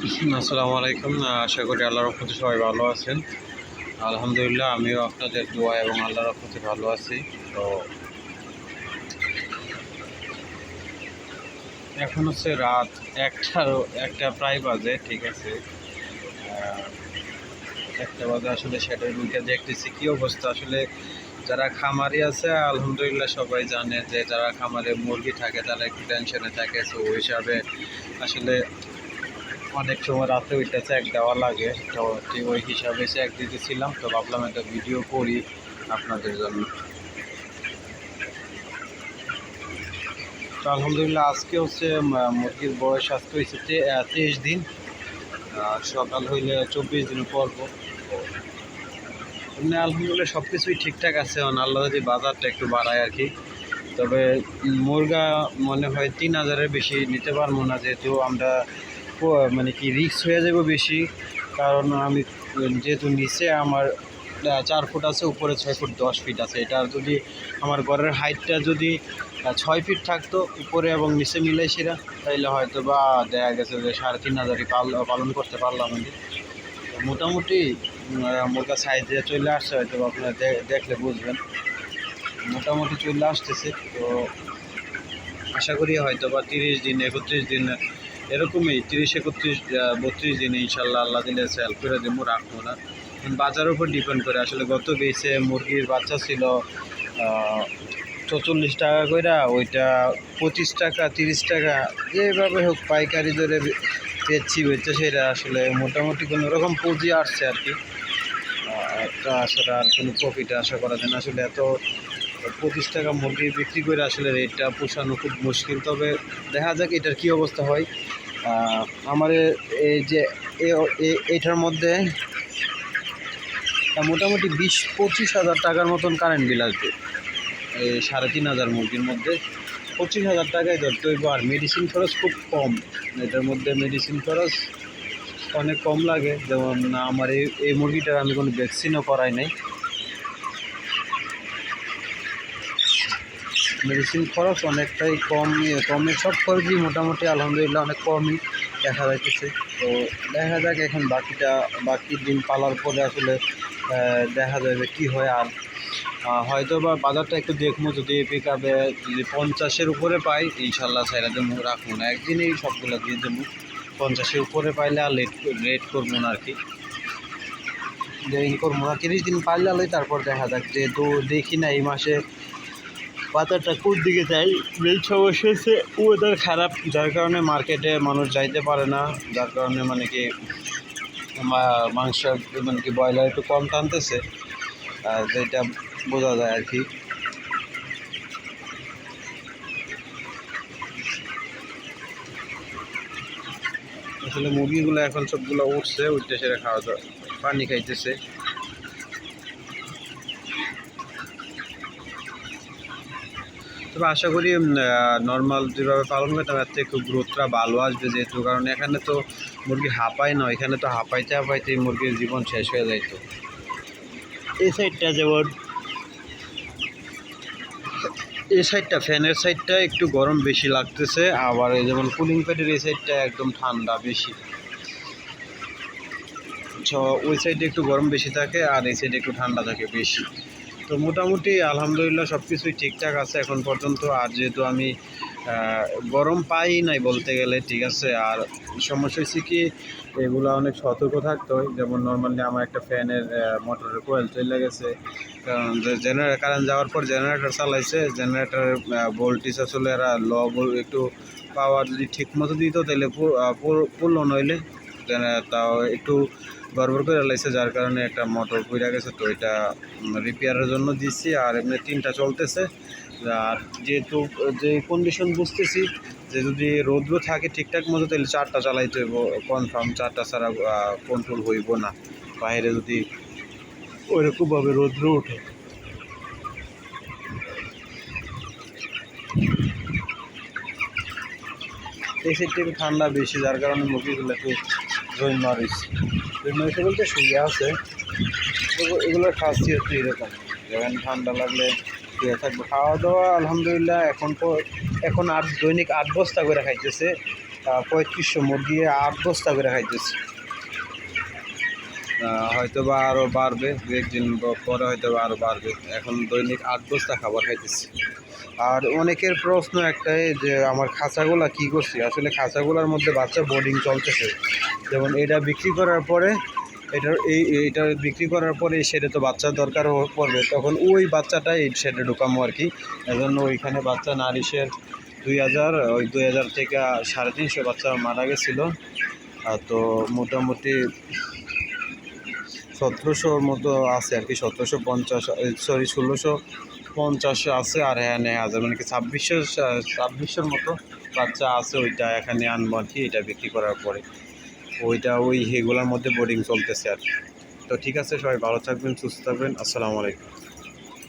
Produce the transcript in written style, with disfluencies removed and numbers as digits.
আসসালামু আলাইকুম। আশা করি আল্লাহর রহমতে সবাই ভালো আছেন। আলহামদুলিল্লাহ আমিও আপনাদের দোয়া এবং আল্লাহর রহমতে ভালো আছি। তো এখন হচ্ছে রাত ১টা প্রায় বাজে, ঠিক আছে। আহ, ১টা বাজে আসলে সেটা দুইটা দেখতেছি কী অবস্থা আসলে। যারা খামারি আছে আলহামদুলিল্লাহ সবাই জানে যে যারা খামারে মুরগি থাকে তারা একটু টেনশনে থাকে, তো ওই হিসাবে আসলে অনেক সময় রাতে ওইটা চেক দেওয়া লাগে। তো ঠিক ওই হিসাবে চেক দিতেছিলাম, তো ভাবলাম একটা ভিডিও করি আপনাদের জন্য। তো আলহামদুলিল্লাহ আজকে হচ্ছে মুরগির বয়স আজকে হচ্ছে 23 দিন। সকাল হইলে 24 দিন পর্ব। এমনি আলহামদুলিল্লাহ সব কিছুই ঠিকঠাক আছে, আল্লাহ যদি বাজারটা একটু বাড়ায় আর কি। তবে মুরগা মনে হয় 3,000-এর বেশি নিতে পারবো না, যেহেতু আমরা মানে কি রিস্ক হয়ে যাবো বেশি। কারণ আমি যেহেতু নিচে আমার 4 ফুট আছে, উপরে 6 ফুট 10 ফিট আছে। এটা যদি আমার ঘরের হাইটটা যদি 6 ফিট থাকতো উপরে এবং নিচে মিলে সেরা, তাইলে হয়তো বা দেখা গেছে যে 3,500-ই পালন করতে পারলাম আমি। মোটামুটি মুরগা সাইজে চলে আসছে, হয়তো আপনারা দেখলে বুঝবেন। মোটামুটি চলে আসতেছে। তো আশা করি হয়তো বা 30 দিন 31 দিন এরকমই, 30, 31, 32 দিনে ইনশাল্লাহ আল্লাহ দিলে সেল করে দেবো, রাখবো না। বাজারের উপর ডিপেন্ড করে আসলে। গত বেচে মুরগির বাচ্চা ছিল 44 টাকা করে, ওইটা 25 টাকা 30 টাকা যেভাবে হোক পাইকারি ধরে বেচছে সেটা আসলে মোটামুটি কোনো রকম পুঁজি আসছে আর কি। তা আসলে আর কোনো প্রফিট আশা করা যায় না আসলে। এত 25 টাকা মুরগি বিক্রি করে আসলে রেটটা পোষানো খুব মুশকিল। তবে দেখা যাক এটার কী অবস্থা হয়। আমার এই যে এটার মধ্যে মোটামুটি 20-25 হাজার টাকার মতন কারেন্ট বিল আসবে। এই 3,500 মুরগির মধ্যে 25,000 টাকায় ধরতে হইব। আর মেডিসিন খরচ খুব কম এটার মধ্যে, মেডিসিন খরচ অনেক কম লাগে। যেমন আমার এই মুরগিটার আমি কোনো ভ্যাকসিনও করাই নাই। মেডিসিন খরচ অনেকটাই কমে, সব খরচই মোটামুটি আলহামদুলিল্লাহ অনেক কমই দেখা যাইতেছে। তো দেখা যাক এখন বাকি দিন পালার পরে আসলে দেখা যাবে কি হয়। আর হয়তো বা বাজারটা একটু দেখবো, যদি পিক আপে যদি 50-এর উপরে পাই ইনশাল্লাহ ছাইরা দেবো, রাখবো না, একদিনেই সবগুলো দিয়ে দেবো। 50-এর উপরে পাইলে আর লেট করবো না আর কি, দেরি করবো না। 30 দিন পাইলে আলোই তারপর দেখা যাক। যেহেতু দেখি না এই মাসে বাজারটা কোন দিকে যায়। মেন সমস্যা হচ্ছে ওয়েদার খারাপ, যার কারণে মার্কেটে মানুষ যাইতে পারে না, যার কারণে মানে কি মাংস মানে কি ব্রয়লার একটু কম টানতেছে, যেটা বোঝা যায় আর কি। আসলে মুরগিগুলো এখন সবগুলো উঠতে সেটা খাওয়া দাওয়া পানি খাইতেছে। তবে আশা করি নর্মাল যেভাবে পালন করতাম এর থেকে একটু গ্রোথটা ভালো আসবে, যেহেতু কারণ এখানে তো মুরগি হাঁপায় না, এখানে তো হাঁপাইতে হাঁপাইতে মুরগির জীবন শেষ হয়ে যাইতো। এই সাইডটা যেমন, এই সাইডটা ফ্যানের সাইডটা একটু গরম বেশি লাগতেছে, আবার এই যেমন কুলিং প্যাডের এই সাইডটা একদম ঠান্ডা বেশি। ওই সাইডে একটু গরম বেশি থাকে আর এই সাইডে একটু ঠান্ডা থাকে বেশি। তো মোটামুটি আলহামদুলিল্লাহ সব কিছুই ঠিকঠাক আছে এখন পর্যন্ত। আর যেহেতু আমি গরম পাই নাই বলতে গেলে, ঠিক আছে। আর সমস্যা হচ্ছে কি, এগুলো অনেক সতর্ক থাকতে হয়। যেমন নর্মালি আমার একটা ফ্যানের মোটরের কোয়েল চলে গেছে, কারণ কারেন্ট যাওয়ার পর জেনারেটর চালাইছে, জেনারেটরের ভোল্টেজ আসলে এরা একটু পাওয়ার যদি ঠিক মতো দিত তাহলে পুরো নইলে তাও একটু গড়বড় করে লাইছে, যার কারণে একটা মোটর পড়ে গেছে। তো এটা রিপেয়ারের জন্য দিচ্ছি, আর এমনি 3টা চলতেছে। আর যেহেতু যে কন্ডিশন বুঝতেছি যে যদি রৌদ্র থাকে ঠিকঠাক মতো তাহলে 4টা চালাইতে হইব কনফার্ম, 4টা ছাড়া কন্ট্রোল হইব না বাইরে যদি ওইরকমভাবে রৌদ্র ওঠে। এই সাইডটা একটু ঠান্ডা বেশি, যার কারণে মুরগিগুলো একটু জন্মারিছে বলতে শুয়ে আছে। এগুলোর খাসিয়ত হচ্ছে এরকম, যেমন ঠান্ডা লাগলে শুয়ে থাকবে। খাওয়া দাওয়া আলহামদুলিল্লাহ এখন দৈনিক 8 বস্তা করে খাইতেছে। 3500 মুরগি 8-10টা করে খাইতেছি। হয়তো বা আরও বাড়বে, 2-1 দিন পরে হয়তো বা আরও বাড়বে। এখন দৈনিক 8-10টা খাবার খাইতেছি। আর অনেকের প্রশ্ন একটাই যে আমার খাঁচাগুলা কী করছি, আসলে খাঁচাগুলার মধ্যে বাচ্চা বোর্ডিং চলতেছে। যেমন এটা বিক্রি করার পরে এইটা বিক্রি করার পরে এই শেডে তো বাচ্চার দরকার পড়বে, তখন ওই বাচ্চাটা এই শেডে ঢুকামো আর কি। এজন্য ওইখানে বাচ্চা নারিশের 2000 থেকে 350 বাচ্চা মারা গেছিলো। তো মোটামুটি 1700-র মতো আছে আর কি, 1750 সরি 1650 আছে। আর এখানে হাজার মানে কি 2600-র মতো বাচ্চা আছে। ওইটা এখানে আনবো আর কি, এটা বিক্রি করার পরে ওই এগুলোর মধ্যে বোর্ডিং চলতেছে আর কি। তো ঠিক আছে, সবাই ভালো থাকবেন, সুস্থ থাকবেন, আসসালামু আলাইকুম।